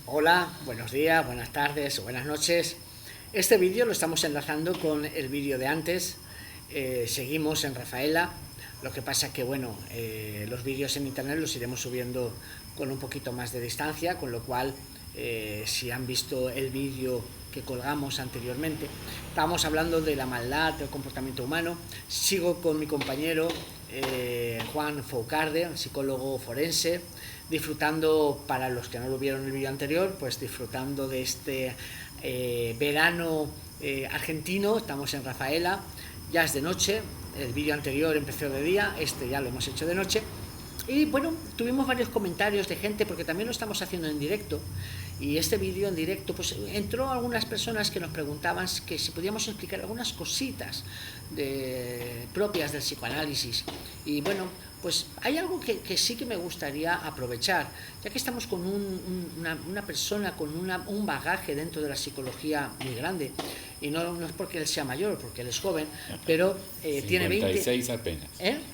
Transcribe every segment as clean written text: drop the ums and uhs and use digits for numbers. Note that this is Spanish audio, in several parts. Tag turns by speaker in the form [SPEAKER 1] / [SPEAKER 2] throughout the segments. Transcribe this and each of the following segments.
[SPEAKER 1] Hola, buenos días, buenas tardes o buenas noches. Este vídeo lo estamos enlazando con el vídeo de antes. Seguimos en Rafaela. Lo que pasa que, bueno, los vídeos en internet los iremos subiendo con un poquito más de distancia, con lo cual, si han visto el vídeo que colgamos anteriormente, estábamos hablando de la maldad, del comportamiento humano. Sigo con mi compañero Juan Foucarde, psicólogo forense, disfrutando, para los que no lo vieron en el vídeo anterior, pues disfrutando de este verano argentino. Estamos en Rafaela, ya es de noche. El vídeo anterior empezó de día, este ya lo hemos hecho de noche. Y bueno, tuvimos varios comentarios de gente, porque también lo estamos haciendo en directo, y este vídeo en directo, pues entró algunas personas que nos preguntaban que si podíamos explicar algunas cositas propias del psicoanálisis. Y bueno, pues hay algo que sí que me gustaría aprovechar, ya que estamos con una persona con un bagaje dentro de la psicología muy grande, y no es porque él sea mayor, porque él es joven, pero tiene 20...
[SPEAKER 2] 56 apenas.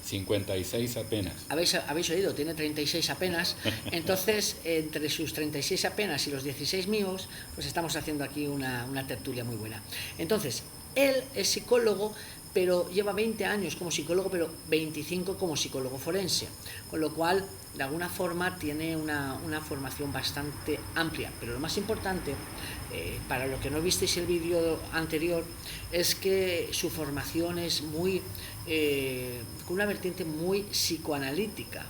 [SPEAKER 2] 56 apenas.
[SPEAKER 1] ¿Habéis oído? Tiene 36 apenas. Entonces, entre sus 36 apenas y los 16 míos, pues estamos haciendo aquí una tertulia muy buena. Entonces, él es psicólogo, pero lleva 20 años como psicólogo, pero 25 como psicólogo forense, con lo cual, de alguna forma, tiene una formación bastante amplia. Pero lo más importante, para lo que no visteis el vídeo anterior, es que su formación es con una vertiente muy psicoanalítica,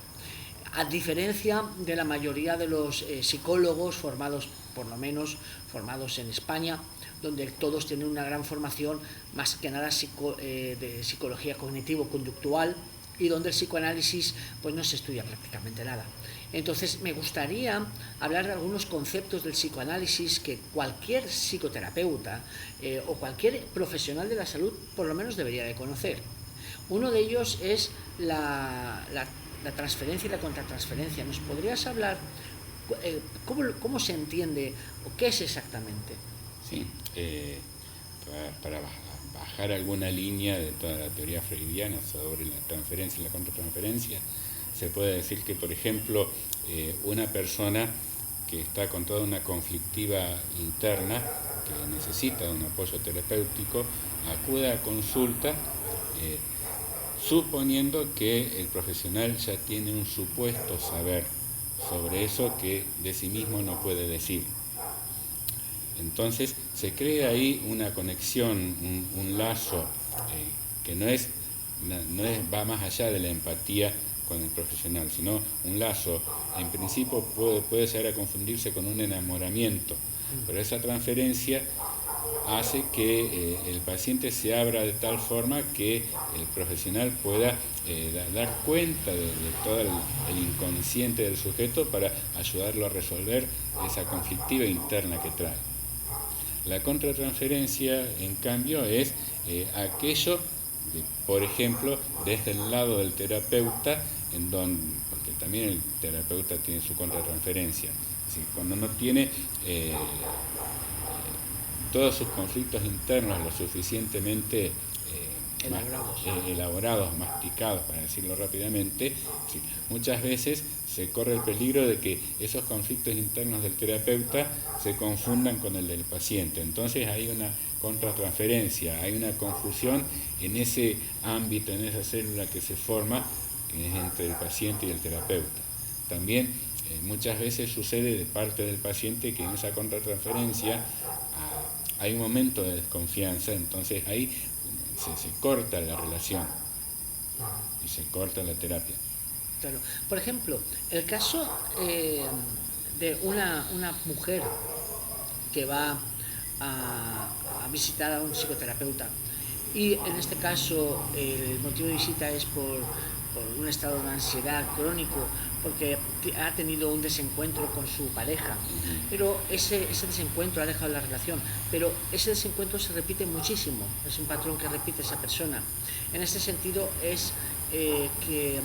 [SPEAKER 1] a diferencia de la mayoría de los psicólogos formados, por lo menos formados en España, donde todos tienen una gran formación, más que nada de psicología cognitivo-conductual, y donde el psicoanálisis pues no se estudia prácticamente nada. Entonces me gustaría hablar de algunos conceptos del psicoanálisis que cualquier psicoterapeuta o cualquier profesional de la salud por lo menos debería de conocer. Uno de ellos es la transferencia y la contratransferencia. ¿Nos podrías hablar cómo se entiende o qué es exactamente?
[SPEAKER 2] Sí, para bajar alguna línea de toda la teoría freudiana sobre la transferencia y la contratransferencia, se puede decir que, por ejemplo, una persona que está con toda una conflictiva interna, que necesita un apoyo terapéutico, acude a consulta suponiendo que el profesional ya tiene un supuesto saber sobre eso que de sí mismo no puede decir. Entonces se crea ahí una conexión, un lazo que va más allá de la empatía con el profesional, sino un lazo, en principio puede llegar a confundirse con un enamoramiento, pero esa transferencia hace que el paciente se abra de tal forma que el profesional pueda dar cuenta de todo el inconsciente del sujeto para ayudarlo a resolver esa conflictiva interna que trae. La contratransferencia, en cambio, es aquello, por ejemplo, desde el lado del terapeuta, porque también el terapeuta tiene su contratransferencia. Es decir, cuando no tiene todos sus conflictos internos lo suficientemente elaborados, masticados, para decirlo rápidamente, muchas veces se corre el peligro de que esos conflictos internos del terapeuta se confundan con el del paciente. Entonces hay una contratransferencia, hay una confusión en ese ámbito, en esa célula que se forma, que es entre el paciente y el terapeuta. También muchas veces sucede de parte del paciente que en esa contratransferencia hay un momento de desconfianza, entonces ahí se corta la relación y se corta la terapia.
[SPEAKER 1] Claro. Por ejemplo, el caso de una mujer que va a visitar a un psicoterapeuta, y en este caso el motivo de visita es por un estado de ansiedad crónico, porque ha tenido un desencuentro con su pareja, pero ese desencuentro ha dejado la relación, pero ese desencuentro se repite muchísimo, es un patrón que repite esa persona. En este sentido es que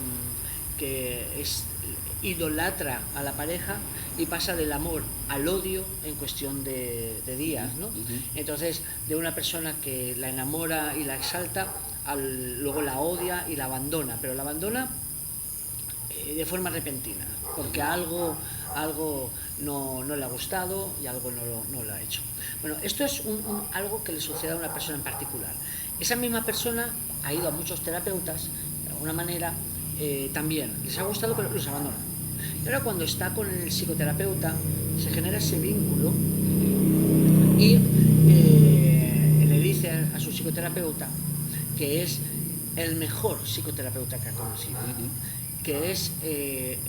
[SPEAKER 1] idolatra a la pareja y pasa del amor al odio en cuestión de días, ¿no? Entonces, de una persona que la enamora y la exalta, luego la odia y la abandona, pero la abandona de forma repentina, porque algo algo no le ha gustado y algo no lo ha hecho. Bueno, esto es algo que le sucede a una persona en particular. Esa misma persona ha ido a muchos terapeutas, de alguna manera también les ha gustado, pero los abandona. Y ahora cuando está con el psicoterapeuta se genera ese vínculo y le dice a su psicoterapeuta que es el mejor psicoterapeuta que ha conocido, que es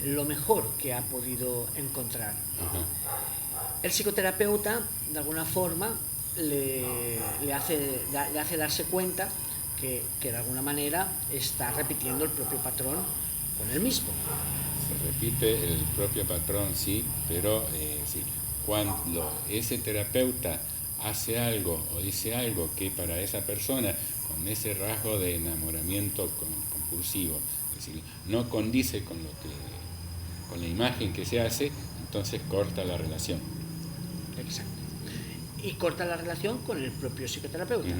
[SPEAKER 1] lo mejor que ha podido encontrar. El psicoterapeuta, de alguna forma, le hace darse cuenta que de alguna manera está repitiendo el propio patrón con él mismo.
[SPEAKER 2] Se repite el propio patrón, sí, pero sí, cuando ese terapeuta hace algo o dice algo que para esa persona con ese rasgo de enamoramiento compulsivo, es decir, no condice con la imagen que se hace, entonces corta la relación.
[SPEAKER 1] Exacto. Y corta la relación con el propio psicoterapeuta.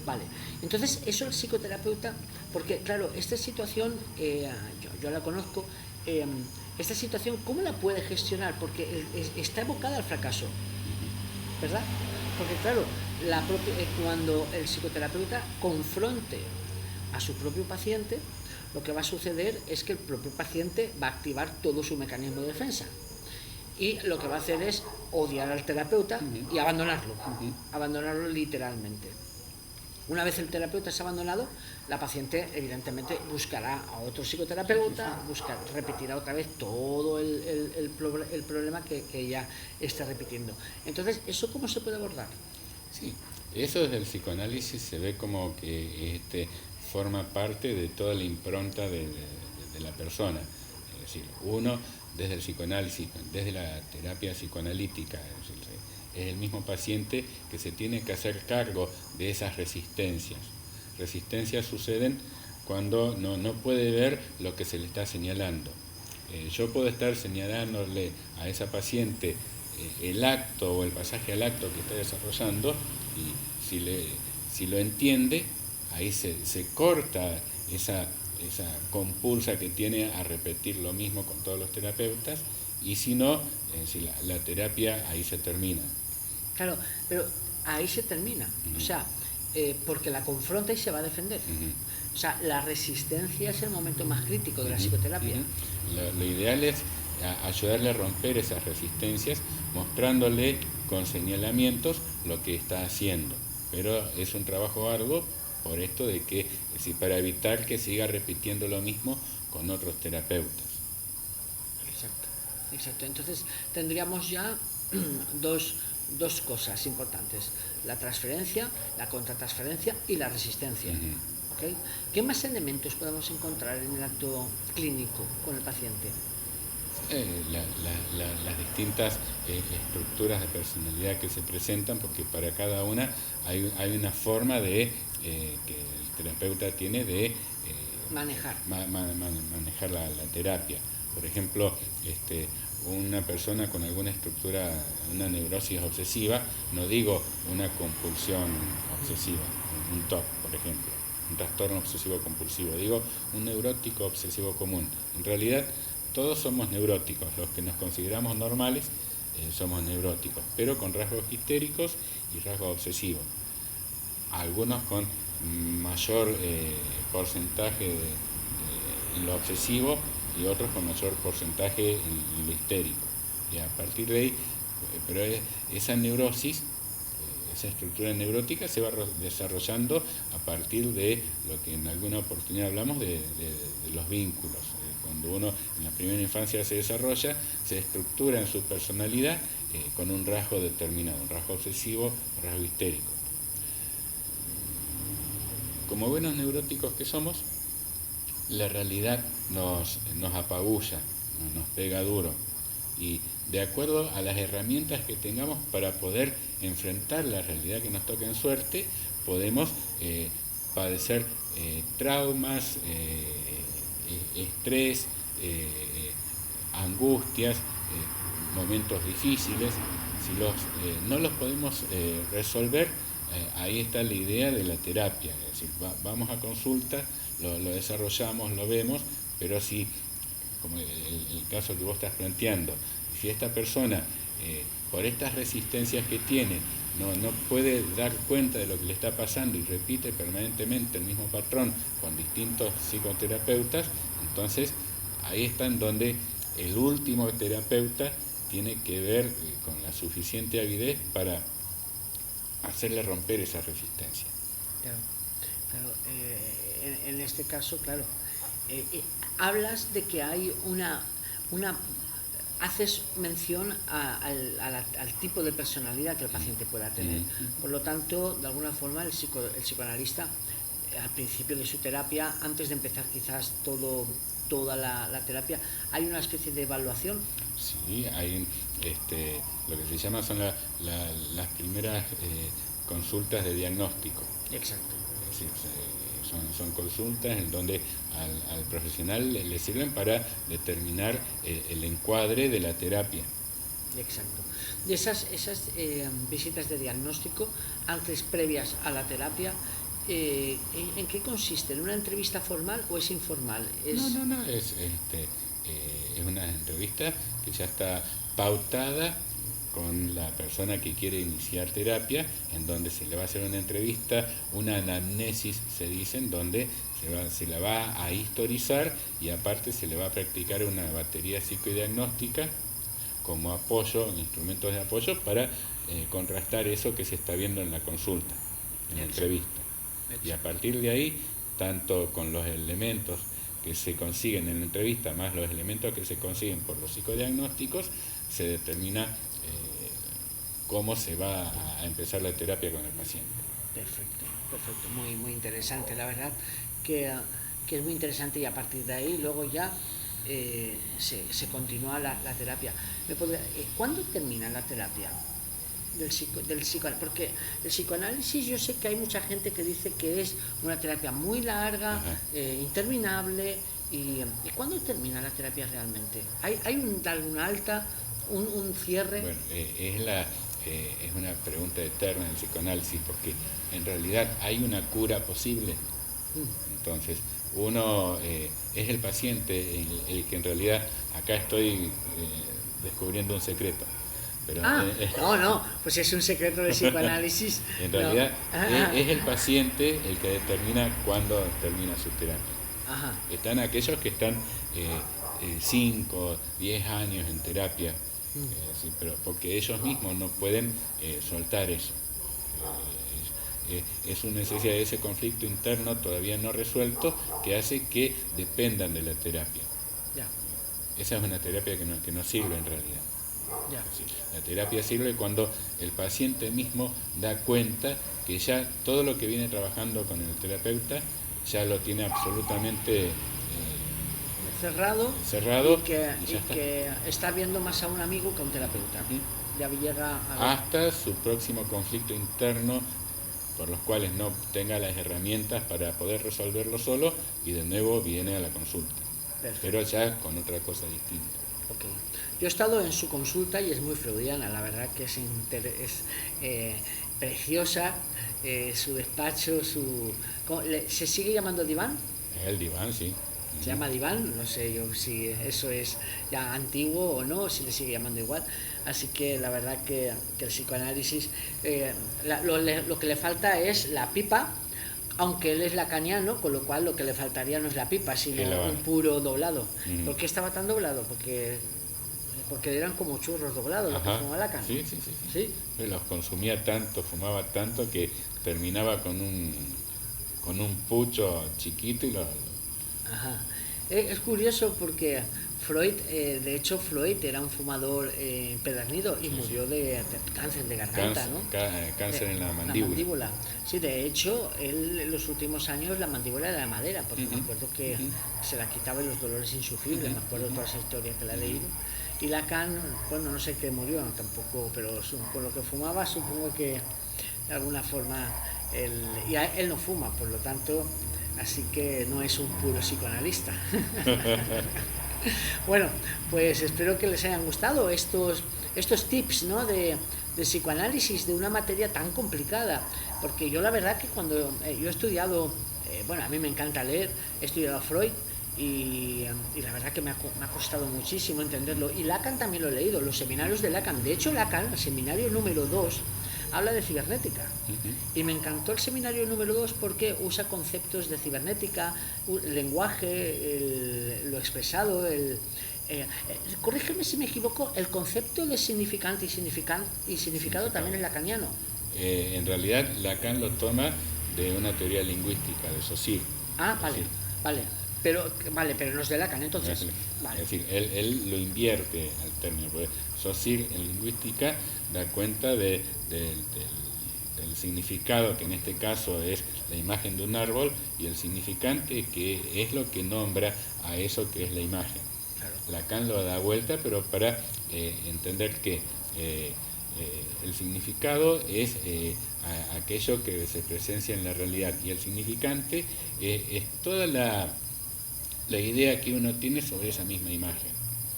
[SPEAKER 1] Vale. Entonces, eso el psicoterapeuta, porque claro, esta situación, yo la conozco, esta situación, ¿cómo la puede gestionar? Porque está evocada al fracaso, ¿verdad? Porque claro, cuando el psicoterapeuta confronte a su propio paciente, lo que va a suceder es que el propio paciente va a activar todo su mecanismo de defensa. Y lo que va a hacer es odiar al terapeuta y abandonarlo literalmente. Una vez el terapeuta es abandonado, la paciente evidentemente buscará a otro psicoterapeuta, repetirá otra vez todo el problema que ella está repitiendo. Entonces, ¿eso cómo se puede abordar?
[SPEAKER 2] Sí, eso desde el psicoanálisis se ve como que forma parte de toda la impronta de la persona. Es decir, uno desde el psicoanálisis, desde la terapia psicoanalítica, es el mismo paciente que se tiene que hacer cargo de esas resistencias. Resistencias suceden cuando no puede ver lo que se le está señalando. Yo puedo estar señalándole a esa paciente el acto o el pasaje al acto que está desarrollando, y si lo entiende, ahí se corta esa compulsa que tiene a repetir lo mismo con todos los terapeutas, y si no, la terapia ahí se termina.
[SPEAKER 1] Claro, pero ahí se termina, o sea, porque la confronta y se va a defender. O sea, la resistencia es el momento más crítico de la psicoterapia.
[SPEAKER 2] Lo ideal es ayudarle a romper esas resistencias, mostrándole con señalamientos lo que está haciendo. Pero es un trabajo arduo por esto de que, es decir, para evitar que siga repitiendo lo mismo con otros terapeutas.
[SPEAKER 1] Exacto. Entonces tendríamos ya dos cosas importantes: la transferencia, la contratransferencia y la resistencia. ¿Okay? ¿Qué más elementos podemos encontrar en el acto clínico con el paciente?
[SPEAKER 2] Las distintas estructuras de personalidad que se presentan, porque para cada una hay una forma que el terapeuta tiene de manejar la terapia. Por ejemplo, una persona con alguna estructura, una neurosis obsesiva, no digo una compulsión obsesiva, un TOC, por ejemplo, un trastorno obsesivo compulsivo, digo un neurótico obsesivo común. En realidad, todos somos neuróticos, los que nos consideramos normales somos neuróticos, pero con rasgos histéricos y rasgos obsesivos. Algunos con mayor porcentaje en lo obsesivo y otros con mayor porcentaje en lo histérico. Y a partir de ahí, pero esa neurosis, esa estructura neurótica se va desarrollando a partir de lo que en alguna oportunidad hablamos de los vínculos. Cuando uno en la primera infancia se desarrolla, se estructura en su personalidad con un rasgo determinado, un rasgo obsesivo, un rasgo histérico. Como buenos neuróticos que somos, la realidad nos apabulla, nos pega duro, y de acuerdo a las herramientas que tengamos para poder enfrentar la realidad que nos toca en suerte, podemos padecer traumas, estrés, angustias, momentos difíciles. Si no los podemos resolver, ahí está la idea de la terapia, es decir, vamos a consulta, lo desarrollamos, lo vemos, pero si, como el caso que vos estás planteando, Si esta persona, por estas resistencias que tiene, no puede dar cuenta de lo que le está pasando y repite permanentemente el mismo patrón con distintos psicoterapeutas, entonces ahí está en donde el último terapeuta tiene que ver con la suficiente avidez para hacerle romper esa resistencia.
[SPEAKER 1] Claro, claro. En este caso, claro, hablas de que hay haces mención al tipo de personalidad que el paciente pueda tener. Por lo tanto, de alguna forma, el psicoanalista, al principio de su terapia, antes de empezar quizás toda la terapia, hay una especie de evaluación.
[SPEAKER 2] Sí, hay lo que se llama son las primeras consultas de diagnóstico.
[SPEAKER 1] Exacto.
[SPEAKER 2] Es decir, son consultas en donde al profesional le sirven para determinar el encuadre de la terapia.
[SPEAKER 1] Exacto. De esas visitas de diagnóstico, antes previas a la terapia, ¿en qué consiste? ¿En una entrevista formal o es informal?
[SPEAKER 2] No, es una entrevista que ya está pautada con la persona que quiere iniciar terapia, en donde se le va a hacer una entrevista, una anamnesis se dice, en donde se la va a historizar y aparte se le va a practicar una batería psicodiagnóstica como apoyo, instrumentos de apoyo para contrastar eso que se está viendo en la consulta, en la entrevista. Y a partir de ahí, tanto con los elementos que se consiguen en la entrevista más los elementos que se consiguen por los psicodiagnósticos, se determina cómo se va a empezar la terapia con el paciente.
[SPEAKER 1] Perfecto, perfecto, muy interesante, la verdad que es muy interesante, y a partir de ahí luego ya se continúa la terapia. ¿Cuándo termina la terapia del psicoanálisis? Porque el psicoanálisis, yo sé que hay mucha gente que dice que es una terapia muy larga, interminable, y ¿cuándo termina la terapia realmente? ¿Hay alguna alta, un cierre?
[SPEAKER 2] Bueno, es una pregunta eterna en el psicoanálisis, porque en realidad hay una cura posible. Entonces, uno es el paciente el que en realidad, acá estoy descubriendo un secreto. Pero,
[SPEAKER 1] no, pues es un secreto de psicoanálisis.
[SPEAKER 2] En realidad es el paciente el que determina cuándo termina su terapia.
[SPEAKER 1] Ajá.
[SPEAKER 2] Están aquellos que están 5, 10 años en terapia, sí, pero porque ellos mismos no pueden soltar eso. Es una necesidad de ese conflicto interno todavía no resuelto que hace que dependan de la terapia.
[SPEAKER 1] Ya.
[SPEAKER 2] Esa es una terapia que no sirve en realidad.
[SPEAKER 1] Ya.
[SPEAKER 2] La terapia sirve cuando el paciente mismo da cuenta que ya todo lo que viene trabajando con el terapeuta ya lo tiene absolutamente
[SPEAKER 1] cerrado
[SPEAKER 2] y
[SPEAKER 1] que está viendo más a un amigo que a un terapeuta. Ya llega
[SPEAKER 2] hasta su próximo conflicto interno, por los cuales no tenga las herramientas para poder resolverlo solo, y de nuevo viene a la consulta. Perfecto. Pero ya con otra cosa distinta.
[SPEAKER 1] Okay. Yo he estado en su consulta y es muy freudiana, la verdad que es preciosa, su despacho, ¿se sigue llamando diván?
[SPEAKER 2] El diván, sí.
[SPEAKER 1] Se llama diván, no sé yo si eso es ya antiguo o no, si le sigue llamando igual. Así que la verdad que el psicoanálisis, lo que le falta es la pipa, aunque él es lacaniano, con lo cual lo que le faltaría no es la pipa, sino un puro doblado. ¿Por qué estaba tan doblado? Porque eran como churros doblados los que fumaba Lacan.
[SPEAKER 2] Sí. Los consumía tanto, fumaba tanto que terminaba con un pucho chiquito y
[SPEAKER 1] Ajá. Es curioso porque Freud, de hecho Freud era un fumador empedernido y murió de cáncer de garganta,
[SPEAKER 2] cáncer en la mandíbula.
[SPEAKER 1] Sí, de hecho, él en los últimos años la mandíbula era de madera, porque me acuerdo que se la quitaba en los dolores insufribles, me acuerdo de toda esa historia que la he leído. Y Lacan, bueno, no sé qué murió tampoco, pero con lo que fumaba supongo que de alguna forma él no fuma, por lo tanto, así que no es un puro psicoanalista. Bueno, pues espero que les hayan gustado estos tips, ¿no? de psicoanálisis, de una materia tan complicada, porque yo la verdad que cuando yo he estudiado, bueno, a mí me encanta leer, he estudiado a Freud, y la verdad que me ha costado muchísimo entenderlo. Y Lacan también lo he leído, los seminarios de Lacan. De hecho, Lacan, el seminario número 2, habla de cibernética. Y me encantó el seminario número 2 porque usa conceptos de cibernética, el lenguaje, lo expresado, corrígeme si me equivoco, el concepto de significante y significado también es lacaniano.
[SPEAKER 2] En realidad Lacan lo toma de una teoría lingüística, de Saussure.
[SPEAKER 1] Ah, vale, vale. Pero no es de Lacan, entonces.
[SPEAKER 2] Vale. Es decir, él lo invierte al término, porque Saussure en lingüística da cuenta del significado, que en este caso es la imagen de un árbol, y el significante, que es lo que nombra a eso que es la imagen.
[SPEAKER 1] Claro.
[SPEAKER 2] Lacan lo da vuelta, pero para entender que el significado es aquello que se presencia en la realidad, y el significante es toda la idea que uno tiene sobre esa misma imagen.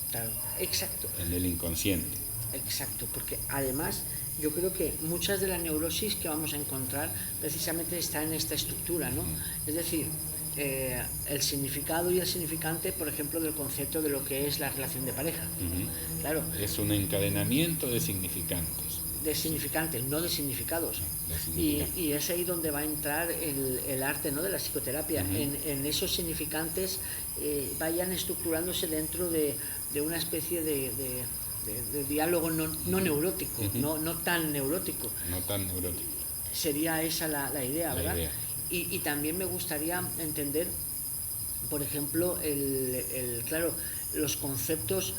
[SPEAKER 1] Claro, exacto.
[SPEAKER 2] En el inconsciente.
[SPEAKER 1] Exacto, porque además yo creo que muchas de la neurosis que vamos a encontrar precisamente está en esta estructura, ¿no? Es decir, el significado y el significante, por ejemplo, del concepto de lo que es la relación de pareja. Claro.
[SPEAKER 2] Es un encadenamiento de significantes.
[SPEAKER 1] De significantes, no de significados. Y es ahí donde va a entrar el arte, ¿no?, de la psicoterapia. En esos significantes vayan estructurándose dentro de una especie de diálogo no neurótico, no tan neurótico.
[SPEAKER 2] No tan neurótico.
[SPEAKER 1] Sería esa la idea, ¿verdad? Y también me gustaría entender, por ejemplo, claro, los conceptos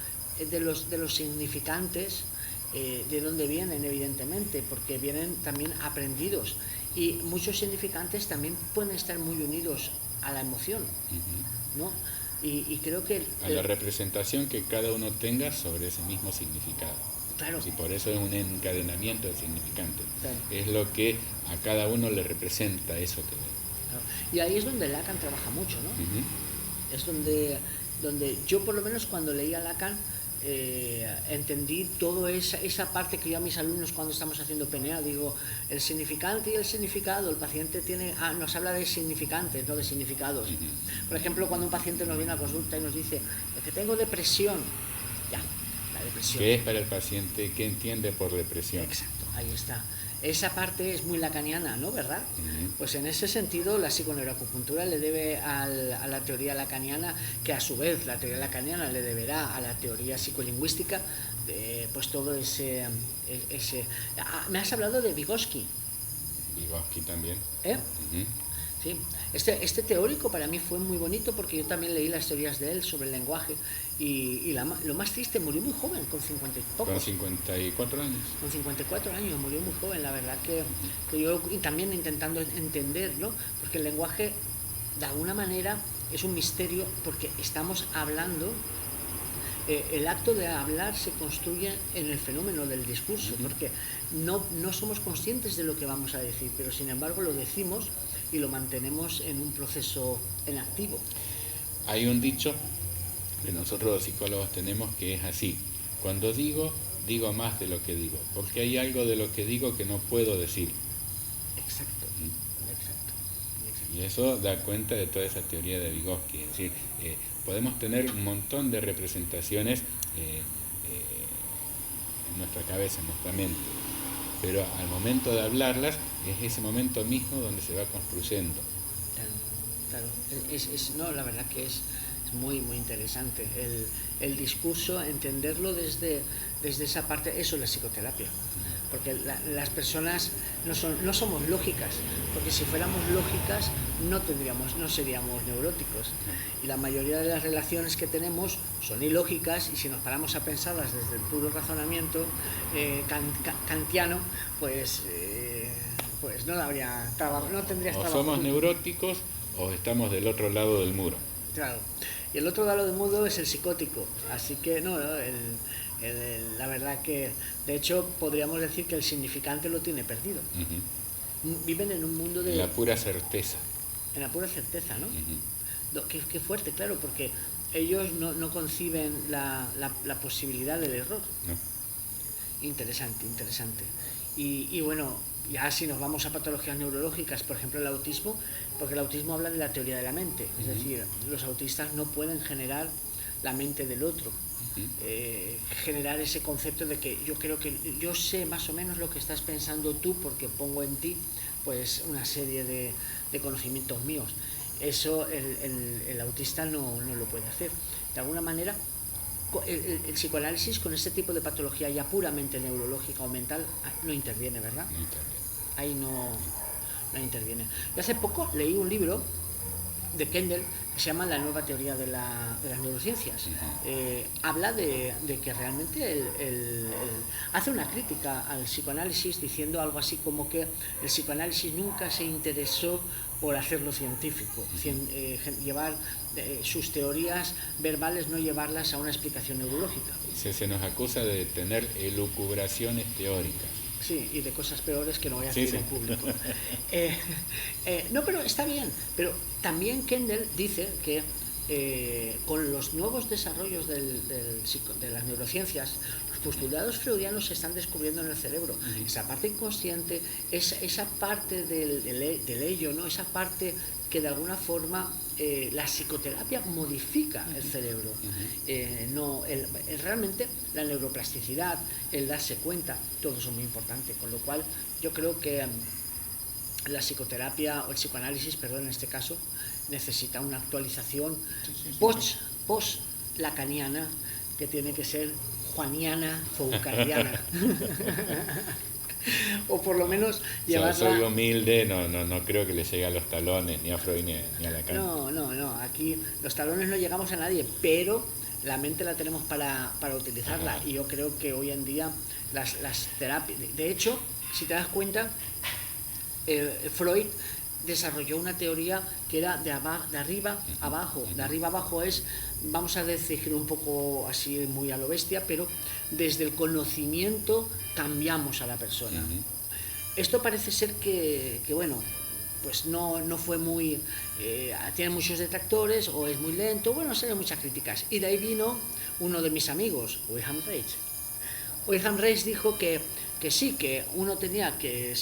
[SPEAKER 1] de los significantes, de dónde vienen, evidentemente, porque vienen también aprendidos. Y muchos significantes también pueden estar muy unidos a la emoción, ¿no? Y creo que
[SPEAKER 2] a la representación que cada uno tenga sobre ese mismo significado.
[SPEAKER 1] Claro.
[SPEAKER 2] Y por eso es un encadenamiento de significantes.
[SPEAKER 1] Claro.
[SPEAKER 2] Es lo que a cada uno le representa eso que ve.
[SPEAKER 1] Claro. Y ahí es donde Lacan trabaja mucho, ¿no? Es donde yo, por lo menos, cuando leía Lacan, entendí toda esa parte que yo a mis alumnos, cuando estamos haciendo PNA, digo, el significante y el significado. El paciente nos habla de significantes, no de significados. Por ejemplo, cuando un paciente nos viene a consulta y nos dice, es que tengo depresión, ya, la depresión.
[SPEAKER 2] ¿Qué es para el paciente? ¿Qué entiende por depresión?
[SPEAKER 1] Exacto, ahí está. Esa parte es muy lacaniana, ¿no? ¿Verdad? Pues en ese sentido la psiconeuroacupuntura le debe a la teoría lacaniana, que a su vez la teoría lacaniana le deberá a la teoría psicolingüística, pues todo ese... Me has hablado de Vygotsky.
[SPEAKER 2] Vygotsky también.
[SPEAKER 1] Sí, este teórico para mí fue muy bonito porque yo también leí las teorías de él sobre el lenguaje y lo más triste, murió muy joven, con 50 y pocos.
[SPEAKER 2] Con 54 años.
[SPEAKER 1] Con 54 años, murió muy joven, la verdad que yo, y también intentando entender, ¿no? Porque el lenguaje, de alguna manera, es un misterio porque estamos hablando. El acto de hablar se construye en el fenómeno del discurso, porque no somos conscientes de lo que vamos a decir, pero sin embargo lo decimos y lo mantenemos en un proceso en activo.
[SPEAKER 2] Hay un dicho que nosotros los psicólogos tenemos que es así: cuando digo más de lo que digo, porque hay algo de lo que digo que no puedo decir.
[SPEAKER 1] Exacto.
[SPEAKER 2] Y eso da cuenta de toda esa teoría de Vygotsky, es decir, podemos tener un montón de representaciones en nuestra cabeza, en nuestra mente, pero al momento de hablarlas es ese momento mismo donde se va construyendo.
[SPEAKER 1] Claro. No, la verdad que es muy, muy interesante el discurso, entenderlo desde esa parte. Eso es la psicoterapia, porque las personas no somos lógicas, porque si fuéramos lógicas no seríamos neuróticos, y la mayoría de las relaciones que tenemos son ilógicas, y si nos paramos a pensarlas desde el puro razonamiento kantiano, pues no tendrías trabajo.
[SPEAKER 2] O somos neuróticos o estamos del otro lado del muro.
[SPEAKER 1] Claro, y el otro lado del muro es el psicótico, así que la verdad que, de hecho, podríamos decir que el significante lo tiene perdido. Viven en un mundo de...
[SPEAKER 2] La pura certeza.
[SPEAKER 1] En la pura certeza, ¿no? Qué fuerte, claro, porque ellos no conciben la posibilidad del error.
[SPEAKER 2] No.
[SPEAKER 1] Interesante. Y bueno, ya si nos vamos a patologías neurológicas, por ejemplo el autismo, porque el autismo habla de la teoría de la mente, es decir, los autistas no pueden generar la mente del otro, generar ese concepto de que yo creo que yo sé más o menos lo que estás pensando tú porque pongo en ti pues una serie de conocimientos míos. Eso el autista no lo puede hacer. De alguna manera, el psicoanálisis con este tipo de patología ya puramente neurológica o mental no interviene, ¿verdad?
[SPEAKER 2] No interviene.
[SPEAKER 1] Ahí no interviene. Y hace poco leí un libro de Kendall que se llama La nueva teoría de las neurociencias. Habla de que realmente hace una crítica al psicoanálisis diciendo algo así como que el psicoanálisis nunca se interesó por hacerlo científico, llevar sus teorías verbales, no llevarlas a una explicación neurológica.
[SPEAKER 2] Se nos acusa de tener elucubraciones teóricas.
[SPEAKER 1] Sí, y de cosas peores que no voy a decir en público. No, pero está bien. Pero también Kendall dice que con los nuevos desarrollos de las neurociencias, los postulados freudianos se están descubriendo en el cerebro. Esa parte inconsciente, esa parte del ello, ¿no? Esa parte que de alguna forma la psicoterapia modifica el cerebro. Realmente la neuroplasticidad, el darse cuenta, todo eso es muy importante. Con lo cual yo creo que la psicoterapia o el psicoanálisis, perdón, en este caso, necesita una actualización post-lacaniana que tiene que ser juaniana, foucaultiana. O por lo menos llevarla...
[SPEAKER 2] Soy humilde, no creo que le llegue a los talones ni a Freud ni a Lacan.
[SPEAKER 1] No, aquí los talones no llegamos a nadie, pero la mente la tenemos para utilizarla. Ajá. Y yo creo que hoy en día las terapias... De hecho, si te das cuenta, Freud desarrolló una teoría que era de arriba abajo. De arriba abajo es, vamos a decir un poco así muy a lo bestia, pero desde el conocimiento cambiamos a la persona. Esto parece ser que bueno, pues no fue muy... tiene muchos detractores o es muy lento, bueno, se ven muchas críticas. Y de ahí vino uno de mis amigos, Wilhelm Reich. Wilhelm Reich dijo que sí, que uno tenía que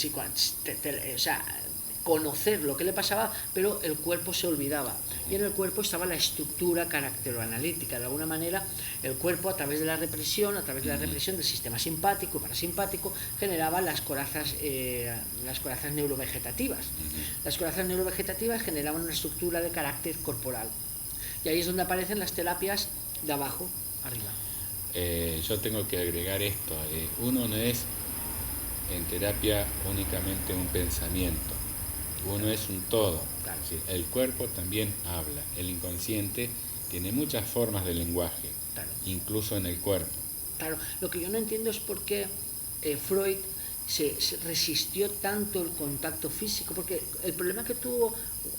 [SPEAKER 1] conocer lo que le pasaba, pero el cuerpo se olvidaba. Y en el cuerpo estaba la estructura caracteroanalítica. De alguna manera, el cuerpo, a través de la represión, del sistema simpático y parasimpático, generaba las corazas neurovegetativas. Las corazas neurovegetativas generaban una estructura de carácter corporal. Y ahí es donde aparecen las terapias de abajo arriba.
[SPEAKER 2] Yo tengo que agregar esto. Uno no es en terapia únicamente un pensamiento. Uno es un todo. Claro. El cuerpo también habla. El inconsciente tiene muchas formas de lenguaje, claro, incluso en el cuerpo.
[SPEAKER 1] Claro, lo que yo no entiendo es por qué Freud se resistió tanto el contacto físico, porque el problema que tuvo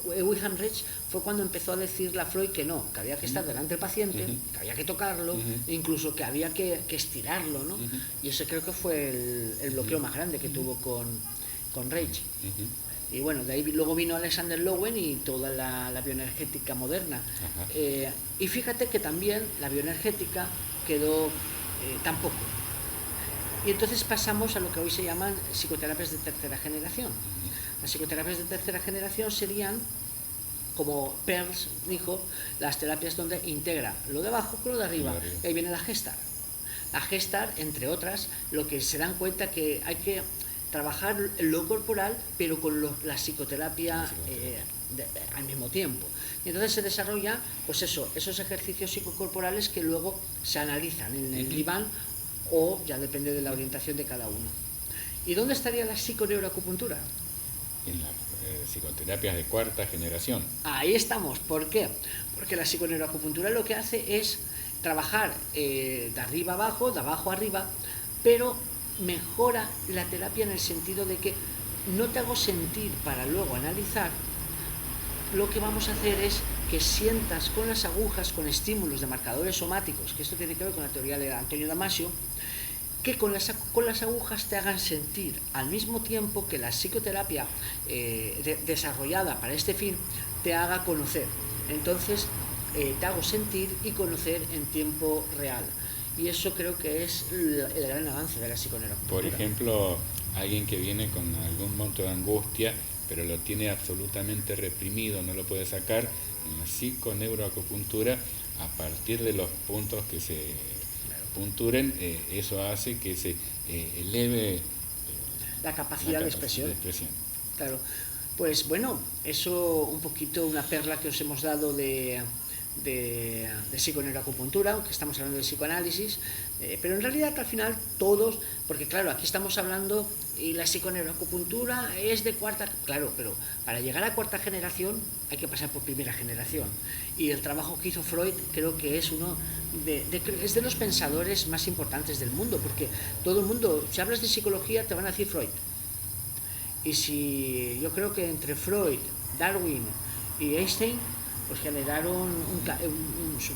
[SPEAKER 1] Wilhelm Reich fue cuando empezó a decirle a Freud que no, que había que estar delante del paciente, que había que tocarlo, incluso que había que estirarlo, ¿no? Y ese creo que fue el bloqueo más grande que tuvo con Reich. Y bueno, de ahí luego vino Alexander Lowen y toda la bioenergética moderna. Y fíjate que también la bioenergética quedó tampoco. Y entonces pasamos a lo que hoy se llaman psicoterapias de tercera generación. Las psicoterapias de tercera generación serían, como Peirce dijo, las terapias donde integra lo de abajo con lo de arriba. Y ahí viene la Gestalt. La Gestalt, entre otras, lo que se dan cuenta que hay que trabajar lo corporal, pero con la psicoterapia al mismo tiempo. Y entonces se desarrolla, pues esos ejercicios psicocorporales que luego se analizan en el diván o ya depende de la orientación de cada uno. ¿Y dónde estaría la psiconeuroacupuntura?
[SPEAKER 2] En las psicoterapias de cuarta generación.
[SPEAKER 1] Ahí estamos. ¿Por qué? Porque la psiconeuroacupuntura lo que hace es trabajar de arriba abajo, de abajo arriba, pero mejora la terapia en el sentido de que no te hago sentir para luego analizar. Lo que vamos a hacer es que sientas con las agujas, con estímulos de marcadores somáticos, que esto tiene que ver con la teoría de Antonio Damasio, que con las agujas te hagan sentir al mismo tiempo que la psicoterapia desarrollada para este fin te haga conocer. Entonces te hago sentir y conocer en tiempo real. Y eso creo que es el gran avance de la psiconeuroacupuntura.
[SPEAKER 2] Por ejemplo, alguien que viene con algún monto de angustia, pero lo tiene absolutamente reprimido, no lo puede sacar. En la psiconeuroacupuntura, a partir de los puntos que se punturen, eso hace que se eleve
[SPEAKER 1] la capacidad de expresión. Claro. Pues bueno, eso un poquito una perla que os hemos dado de psiconeuroacupuntura, aunque estamos hablando de psicoanálisis, pero en realidad al final todos, porque claro, aquí estamos hablando y la psiconeuroacupuntura es de cuarta, claro, pero para llegar a cuarta generación hay que pasar por primera generación, y el trabajo que hizo Freud creo que es uno es de los pensadores más importantes del mundo, porque todo el mundo, si hablas de psicología te van a decir Freud, y si yo creo que entre Freud, Darwin y Einstein pues generaron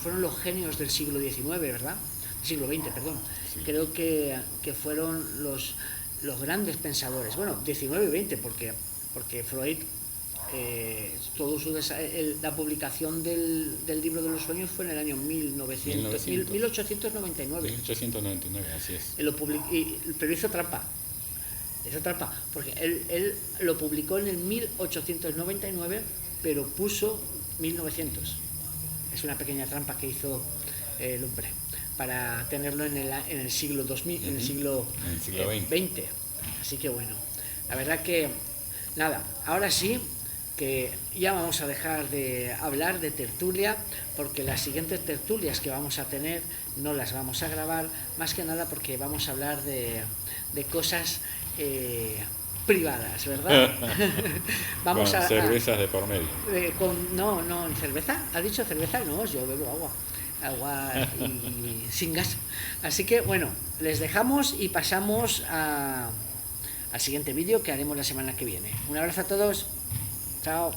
[SPEAKER 1] fueron los genios del siglo XIX, ¿verdad? Siglo XX, perdón. Sí. Creo que fueron los grandes pensadores. Bueno, XIX y XX, porque Freud, la publicación del libro de los sueños fue en el año 1899.
[SPEAKER 2] 1899, así es.
[SPEAKER 1] Pero hizo trampa. Porque él lo publicó en el 1899, pero puso 1900. Es una pequeña trampa que hizo el hombre para tenerlo en el siglo 2000, en el siglo XX. Así que bueno, la verdad que nada, ahora sí que ya vamos a dejar de hablar de tertulia, porque las siguientes tertulias que vamos a tener no las vamos a grabar, más que nada porque vamos a hablar de cosas privadas, ¿verdad?
[SPEAKER 2] Vamos con cervezas de por medio.
[SPEAKER 1] No, cerveza. ¿Has dicho cerveza? No, yo bebo agua y sin gas. Así que bueno, les dejamos y pasamos al siguiente vídeo que haremos la semana que viene. Un abrazo a todos. Chao.